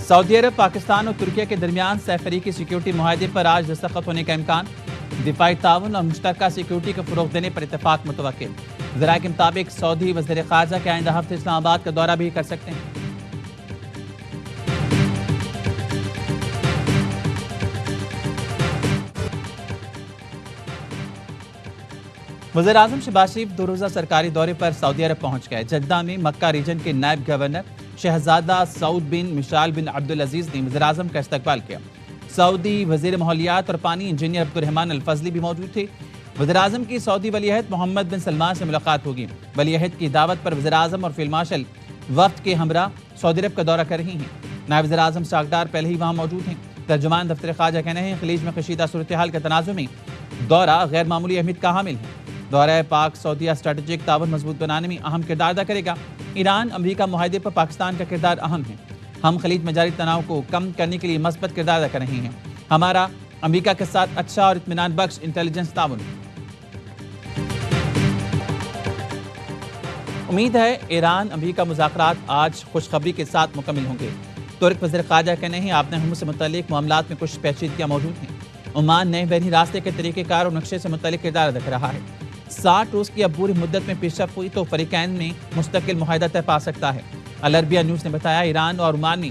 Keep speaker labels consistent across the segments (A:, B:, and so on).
A: سعودی عرب، پاکستان اور ترکیہ کے درمیان سہ فریقی سیکیورٹی معاہدے پر آج دستخط ہونے کا امکان۔ دفاعی تعاون اور مشترکہ سیکیورٹی کو فروغ دینے پر اتفاق متوقع۔ ذرائع کے مطابق سعودی وزیر خارجہ کے آئندہ ہفتے اسلام آباد کا دورہ بھی کر سکتے ہیں۔ وزیر اعظم شہباز شریف 2 روزہ سرکاری دورے پر سعودی عرب پہنچ گئے۔ جدہ میں مکہ ریجن کے نائب گورنر شہزادہ سعود بن مشال بن عبدالعزیز نے وزیر اعظم کا استقبال کیا۔ سعودی وزیر ماحولیات اور پانی انجینئر عبدالرحمن الفضلی بھی موجود تھے۔ وزیر اعظم کی سعودی ولی عہد محمد بن سلمان سے ملاقات ہوگی۔ ولی عہد کی دعوت پر وزیر اعظم اور فیلڈ مارشل وفد کے ہمراہ سعودی عرب کا دورہ کر رہی ہیں۔ نائب وزیر اعظم ساکھدار پہلے ہی وہاں موجود ہیں۔ ترجمان دفتر خارجہ کہنے ہیں خلیج میں کشیدہ صورتحال کے تناظر میں دورہ غیر معمولی اہمیت کا حامل ہے۔ دورہ پاک سعودیہ اسٹریٹجک تعاون مضبوط بنانے میں اہم کردار ادا کرے گا۔ ایران امریکہ معاہدے پر پاکستان کا کردار اہم ہے۔ ہم خلیج میں جاری تناؤ کو کم کرنے کے لیے مثبت کردار ادا کر رہے ہیں۔ ہمارا امریکہ کے ساتھ اچھا اور اطمینان بخش انٹیلیجنس تعاون ہے۔ امید ہے ایران امریکہ مذاکرات آج خوشخبری کے ساتھ مکمل ہوں گے۔ ترک وزیر خارجہ کہنے ہیں اپنے ہم سے متعلق معاملات میں کچھ پیچیدگیاں موجود ہیں۔ عمان نئے بحری راستے کے طریقہ کار اور نقشے سے متعلق کردار ادا کر رہا ہے۔ 60 روز کی عبوری مدت میں پیش رفت ہوئی تو فریقین میں مستقل معاہدہ طے پا سکتا ہے۔ العربیہ نیوز نے بتایا ایران اور عمان میں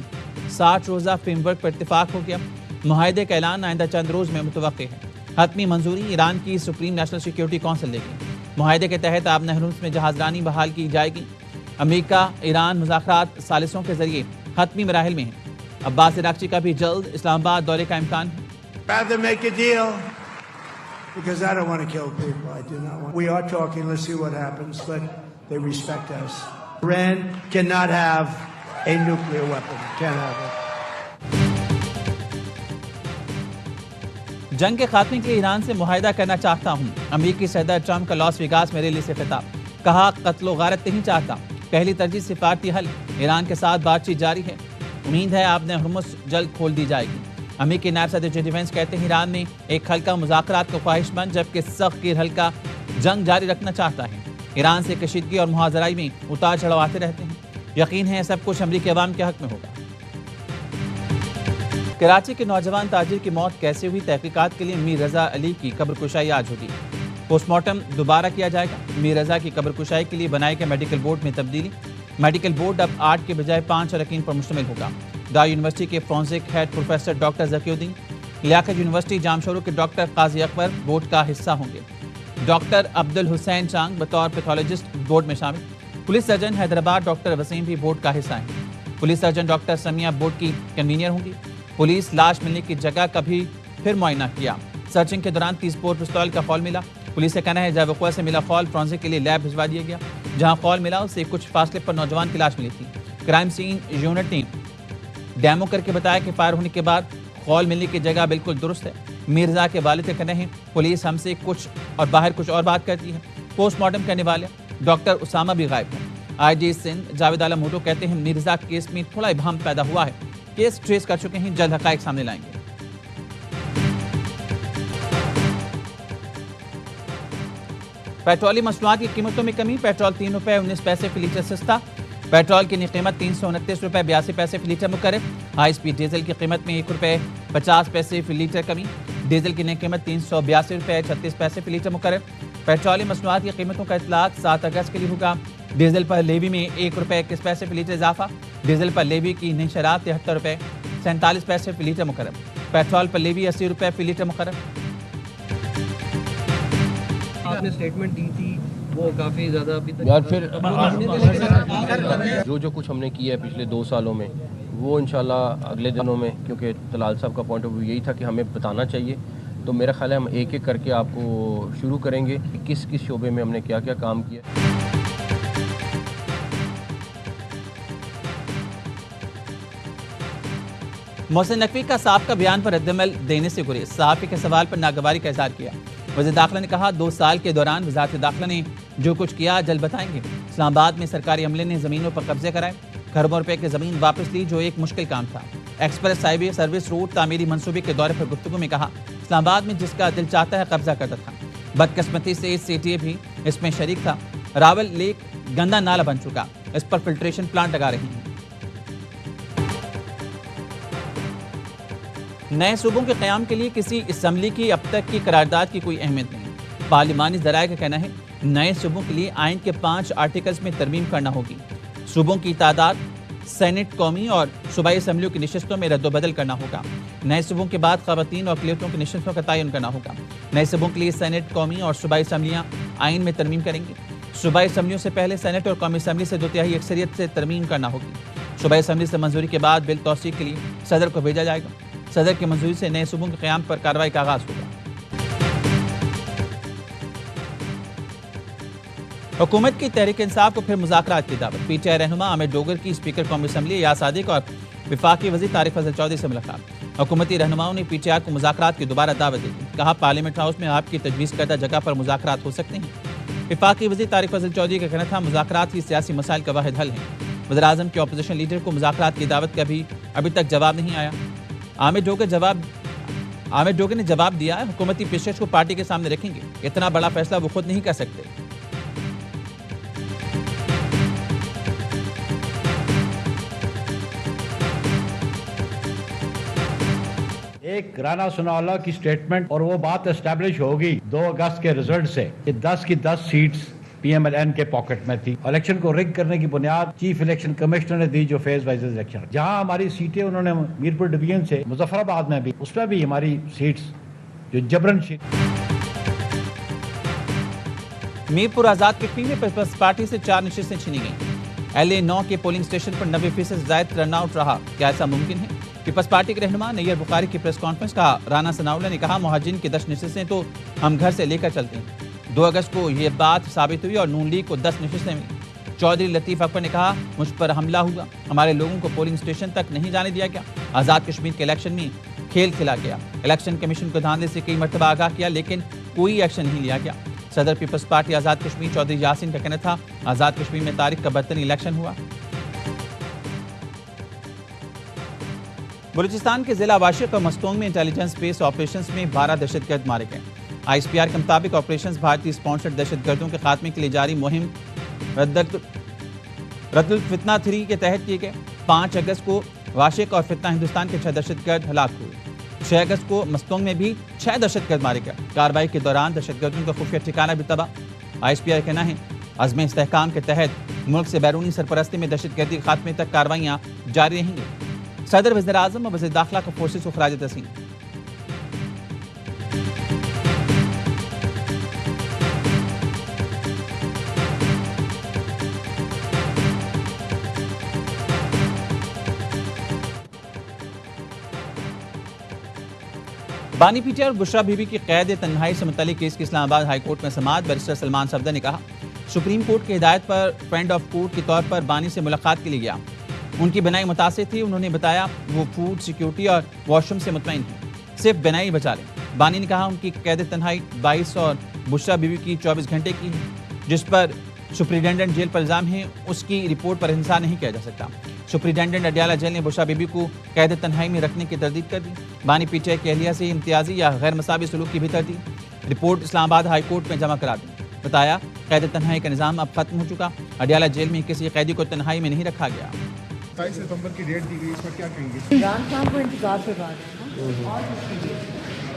A: 60 روزہ فریم ورک پر اتفاق ہو گیا۔ معاہدے کا اعلان آئندہ چند روز میں متوقع ہے۔ حتمی منظوری ایران کی سپریم نیشنل سیکیورٹی کونسل دے گی۔ معاہدے کے تحت آبِ ہرمز میں جہاز رانی بحال کی جائے گی۔ امریکہ ایران مذاکرات ثالثوں کے ذریعے حتمی مراحل میں ہیں۔ عباس عراقچی کا بھی جلد اسلام آباد دورے کا امکان ہے۔
B: Rather make a deal, because I don't want to kill people. I do not want. We are talking. Let's see what happens. But they respect us. Iran cannot have a nuclear weapon. Can't have it.
A: جنگ کے خاتمے کے لیے ایران سے معاہدہ کرنا چاہتا ہوں۔ امریکی صدر ٹرمپ کا لاس ویگاس میں ریلی سے خطاب۔ کہا قتل و غارت نہیں چاہتا، پہلی ترجیح سفارتی حل۔ ایران کے ساتھ بات چیت جاری ہے۔ امید ہے آبِ ہرمز جلد کھول دی جائے گی۔ امریکی نائب صدر جے ڈی وینس کہتے ہیں ایران میں ایک ہلکا مذاکرات کا خواہش مند جبکہ سخت گیر ہلکا جنگ جاری رکھنا چاہتا ہے۔ ایران سے کشیدگی اور محاذرائی میں اتار چڑھاؤ آتے رہتے ہیں۔ یقین ہے سب کچھ امریکی عوام کے حق میں ہوگا۔ کراچی کے نوجوان تاجر کی موت کیسے ہوئی، تحقیقات کے لیے میر رضا علی کی قبر کشائی آج ہوگی۔ پوسٹ مارٹم دوبارہ کیا جائے گا۔ میر رضا کی قبر کشائی کے لیے بنائے گئے میڈیکل بورڈ میں تبدیلی۔ میڈیکل بورڈ اب 8 کے بجائے 5 اراکین پر مشتمل ہوگا۔ ڈا یونیورسٹی کے فورنزک ہیڈ پروفیسر ڈاکٹر ذکی الدین، لیاقت یونیورسٹی جامشورو کے ڈاکٹر قاضی اکبر بورڈ کا حصہ ہوں گے۔ ڈاکٹر عبد الحسین چانگ بطور پیتھولوجسٹ بورڈ میں شامل۔ Police surgeon Hyderabad doctor Waseem بھی بورڈ کا حصہ ہیں۔ Police surgeon doctor Sumaiya board کی کنوینئر ہوں گی۔ پولیس لاش ملنے کی جگہ کا بھی پھر معائنہ کیا۔ سرچنگ کے دوران 30 بور پستول کا خول ملا۔ پولیس کا کہنا ہے جائے وقوع سے ملا خول فورنزک کے لیے لیب بھجوا دیا گیا۔ جہاں خول ملا اس سے کچھ فاصلے پر نوجوان کی لاش ملی تھی۔ کرائم سین یونٹ نے ڈیمو کر کے بتایا کہ فائر ہونے کے بعد خول ملنے کی جگہ بالکل درست ہے۔ مرزا کے والد کا کہنا ہے پولیس ہم سے کچھ اور باہر کچھ اور بات کرتی ہے۔ پوسٹ مارٹم کرنے والے ڈاکٹر اسامہ بھی غائب ہیں۔ آئی جی سندھ جاوید عالم بھٹو کہتے ہیں مرزا کیس میں تھوڑا ابہام پیدا ہوا ہے۔ کیس ٹریس کر چکے ہیں، جلد حقائق سامنے لائیں گے۔ پیٹرولی مصنوعات کی قیمتوں میں کمی، پیٹرول 3 روپے 19 پیسے فی لیٹر سستا۔ پیٹرول کی نئی قیمت 329 روپے 82 پیسے فی لیٹر مقرر۔ ہائی سپیڈ ڈیزل کی قیمت میں 1 روپے 50 پیسے فی لیٹر کمی۔ ڈیزل کی نئی قیمت 382 روپے 36 پیسے فی لیٹر مقرر۔ پیٹرولی مصنوعات کی قیمتوں کا اطلاق 7 اگست کے لیے ہوگا۔ ڈیزل پر لیوی میں 1 روپے 21 پیسے فی لیٹر اضافہ۔ ڈیزل پر لیوی کی نئی شرح 73 روپے 47 پیسے فی لیٹر مقرر۔ پیٹرول پر لیوی 80 روپے فی لیٹر مقرر۔
C: آپ نے سٹیٹمنٹ دی تھی وہ کافی زیادہ ابھی تک
D: یار پھر جو کچھ ہم نے کیا ہے پچھلے 2 سالوں میں وہ انشاءاللہ اگلے دنوں میں، کیونکہ طلال صاحب کا پوائنٹ آف ویو یہی تھا کہ ہمیں بتانا چاہیے، تو میرا خیال ہے ہم ایک ایک کر کے آپ کو شروع کریں گے کہ کس کس شعبے میں ہم نے کیا کیا کام کیا۔
A: محسن نقوی کا صاحب کا بیان پر رد عمل دینے سے گریز، صحافی کے سوال پر ناگواری کا اظہار کیا۔ وزیر داخلہ نے کہا 2 سال کے دوران وزارت داخلہ نے جو کچھ کیا جلد بتائیں گے۔ اسلام آباد میں سرکاری عملے نے زمینوں پر قبضے کرائے، کروڑوں روپے کی زمین واپس لی جو ایک مشکل کام تھا۔ ایکسپریس ہائی وے سروس روڈ تعمیری منصوبے کے دورے پر گفتگو میں کہا اسلام آباد میں جس کا دل چاہتا ہے قبضہ کرتا تھا۔ بدقسمتی سے سی ٹی اے بھی اس میں شریک تھا۔ راول لیک گندا نالہ بن چکا، اس پر فلٹریشن پلانٹ لگا رہی ہیں۔ نئے صوبوں کے قیام کے لیے کسی اسمبلی کی اب تک کی قرارداد کی کوئی اہمیت نہیں۔ پارلیمانی ذرائع کا کہنا ہے نئے صوبوں کے لیے آئین کے 5 آرٹیکلز میں ترمیم کرنا ہوگی۔ صوبوں کی تعداد سینٹ، قومی اور صوبائی اسمبلیوں کی نشستوں میں رد و بدل کرنا ہوگا۔ نئے صوبوں کے بعد خواتین اور اقلیتوں کی نشستوں کا تعین کرنا ہوگا۔ نئے صوبوں کے لیے سینٹ، قومی اور صوبائی اسمبلیاں آئین میں ترمیم کریں گی۔ صوبائی اسمبلیوں سے پہلے سینٹ اور قومی اسمبلی سے 2/3 اکثریت سے ترمیم کرنا ہوگی۔ صوبائی اسمبلی سے منظوری کے بعد بل توثیق کے لیے صدر کو بھیجا جائے گا۔ صدر کی منظوری سے نئے صوبوں کے قیام پر کارروائی کا آغاز ہوگا۔ حکومت کی تحریک انصاف کو پھر مذاکرات کی دعوت۔ پی ٹی آئی رہنما عامر ڈوگر کی اسپیکر قومی اسمبلی ایاز صادق اور وفاقی وزیر طارق فضل چودھری سے ملاقات۔ حکومتی رہنماؤں نے پی ٹی آئی کو مذاکرات کی دوبارہ دعوت دی۔ کہا پارلیمنٹ ہاؤس میں آپ کی تجویز کردہ جگہ پر مذاکرات ہو سکتے ہیں۔ وفاقی وزیر طارق فضل چودھری کا کہنا تھا مذاکرات ہی سیاسی مسائل کا واحد حل ہے۔ وزیر اعظم کے اپوزیشن لیڈر کو مذاکرات کی دعوت کا بھی ابھی تک جواب نہیں آیا۔ عامر ڈوگر نے جواب دیا ہے حکومتی پیشکش کو پارٹی کے سامنے رکھیں گے۔ اتنا بڑا فیصلہ وہ خود نہیں کر سکتے۔
E: ایک رانا ثناءاللہ کی سٹیٹمنٹ اور وہ بات اسٹیبلش ہوگی 2 اگست کے رزلٹ سے کہ 10 کی 10 سیٹس پی ایم ایل این کے پاکٹ میں تھی۔ الیکشن کو رگ کرنے کی بنیاد چیف الیکشن کمشنر نے دی جو فیز وائز الیکشن، جہاں ہماری سیٹیں انہوں نے میرپور ڈویژن سے مظفر آباد میں بھی، اس میں بھی ہماری سیٹس جو جبرن
A: میرپور آزاد کشمیر میں پیپلز پارٹی سے 4 نشستیں چھینی گئیں۔ ایل اے 9 کے پولنگ اسٹیشن پر 90% زائد ٹرن آؤٹ رہا۔ کیا ایسا ممکن ہے؟ پیپلز پارٹی کے رہنما نیئر بخاری کی پریس کانفرنس کا رانا ثناءاللہ نے کہا مہاجرین کی 10 نشستیں تو ہم گھر سے لے کر چلتے ہیں۔ 2 اگست کو یہ بات ثابت ہوئی اور نون لیگ کو 10 نشستیں ملی۔ چودھری لطیف اکبر نے کہا مجھ پر حملہ ہوا، ہمارے لوگوں کو پولنگ اسٹیشن تک نہیں جانے دیا گیا، آزاد کشمیر کے الیکشن میں کھیل کھیلا گیا، الیکشن کمیشن کو دھاندلی سے کئی مرتبہ آگاہ کیا لیکن کوئی ایکشن نہیں لیا گیا۔ صدر پیپلز پارٹی آزاد کشمیر چودھری یاسین کا کہنا تھا آزاد کشمیر میں تاریخ کا بدترین الیکشن ہوا۔ بلوچستان کے ضلع واشق اور مستونگ میں انٹیلیجنس بیس آپریشنز میں 12 دہشت گرد مارے گئے۔ آئی ایس پی آر کے مطابق آپریشنز بھارتی سپانسرڈ دہشت گردوں کے خاتمے کے لیے جاری مہم رد الفتنہ 3 کے تحت کیے گئے۔ 5 اگست کو واشق اور فتنہ ہندوستان کے 6 دہشت گرد ہلاک ہوئے۔ 6 اگست کو مستونگ میں بھی 6 دہشت گرد مارے گئے۔ کارروائی کے دوران دہشت گردوں کا خفیہ ٹھکانہ بھی تباہ۔ آئی ایس پی آر کا کہنا ہے عزم استحکام کے تحت ملک سے بیرونی سرپرستی میں دہشت گردی کے خاتمے تک کارروائیاں جاری رہیں گی۔ صدر وزیر اعظم اور وزیر داخلہ کو فورسز کو خراج تحسین۔ بانی پی ٹی آئی اور بشرا بی بی کی قید تنہائی سے متعلق کیس کی اسلام آباد ہائی کورٹ میں سماعت۔ بیرسٹر سلمان صفدر نے کہا سپریم کورٹ کی ہدایت پر فرینڈ آف کورٹ کے طور پر بانی سے ملاقات کے لیے گیا، ان کی بینائی متاثر تھی، انہوں نے بتایا وہ فوڈ سیکیورٹی اور واش روم سے مطمئن ہیں، صرف بینائی بچا لیں۔ بانی نے کہا ان کی قید تنہائی 22 اور بشرا بی بی کی 24 گھنٹے کی ہے، جس پر سپرنٹینڈنٹ جیل پر الزام ہے اس کی رپورٹ پر انحصار نہیں کیا جا سکتا۔ سپرنٹینڈنٹ اڈیالہ جیل نے بشرا بی بی کو قید تنہائی میں رکھنے کی تردید کر دی۔ بانی پی ٹی آئی کی اہلیہ سے امتیازی یا غیر مساوی سلوک کی بھی تردید۔ رپورٹ اسلام آباد ہائی کورٹ میں جمع کرا دی۔ بتایا قید تنہائی کا نظام اب ختم ہو چکا، اڈیالہ جیل میں کسی قیدی کو تنہائی میں نہیں رکھا گیا۔
F: 27 ستمبر کی ڈیٹ دی گئی، اس پر کیا کہیں گے؟
G: عمران خان کو انتظار کروا رہے ہیں اور کس کے لیے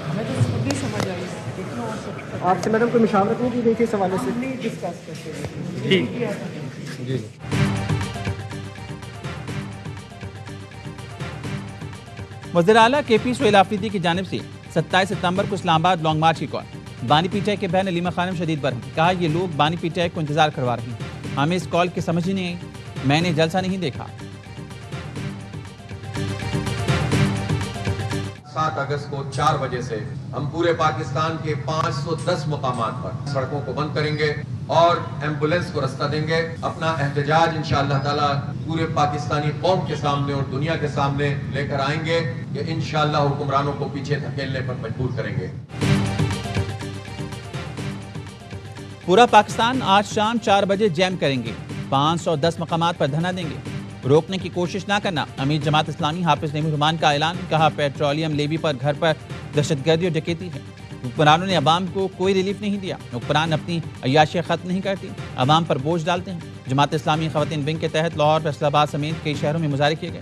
G: ہمیں تو خود بھی سمجھ آئی دیکھنا اور سب
F: آپ سے میڈم کوئی مشاورت نہیں کی گئی تھی اس حوالے سے؟
G: ہم نہیں ڈسکس کرتے
F: جی
A: وزیر اعلیٰ کے پی سہیل آفریدی کی جانب سے 27 ستمبر کو اسلام آباد لانگ مارچ کی کال۔ بانی پی ٹی آئی کے بہن علیمہ خانم شدید برہم، کہا یہ لوگ بانی پی ٹی آئی کو انتظار کروا رہے ہیں، ہمیں اس کال کی سمجھ ہی نہیں آئی، میں نے جلسہ نہیں دیکھا۔
H: 7 اگست کو 4 بجے سے ہم پورے پاکستان کے 510 مقامات پر سڑکوں کو بند کریں گے اور ایمبولینس کو رستہ دیں گے۔ اپنا احتجاج انشاءاللہ تعالی پورے پاکستانی قوم کے سامنے اور دنیا کے سامنے لے کر آئیں گے کہ انشاءاللہ حکمرانوں کو پیچھے دھکیلنے پر مجبور کریں گے۔
A: پورا پاکستان آج شام 4 بجے جیم کریں گے، 510 مقامات پر دھرنا دیں گے، روکنے کی کوشش نہ کرنا۔ امیر جماعت اسلامی حافظ نعیم الرحمان کا اعلان، کہا پیٹرولیم لیوی پر گھر پر دہشت گردی اور ڈکیتی ہے۔ حکمرانوں نے عوام کو کوئی ریلیف نہیں دیا، حکمران اپنی عیاشیاں ختم نہیں کرتی، عوام پر بوجھ ڈالتے ہیں۔ جماعت اسلامی خواتین ونگ کے تحت لاہور، فیصل آباد سمیت کئی شہروں میں مظاہرے کیے گئے۔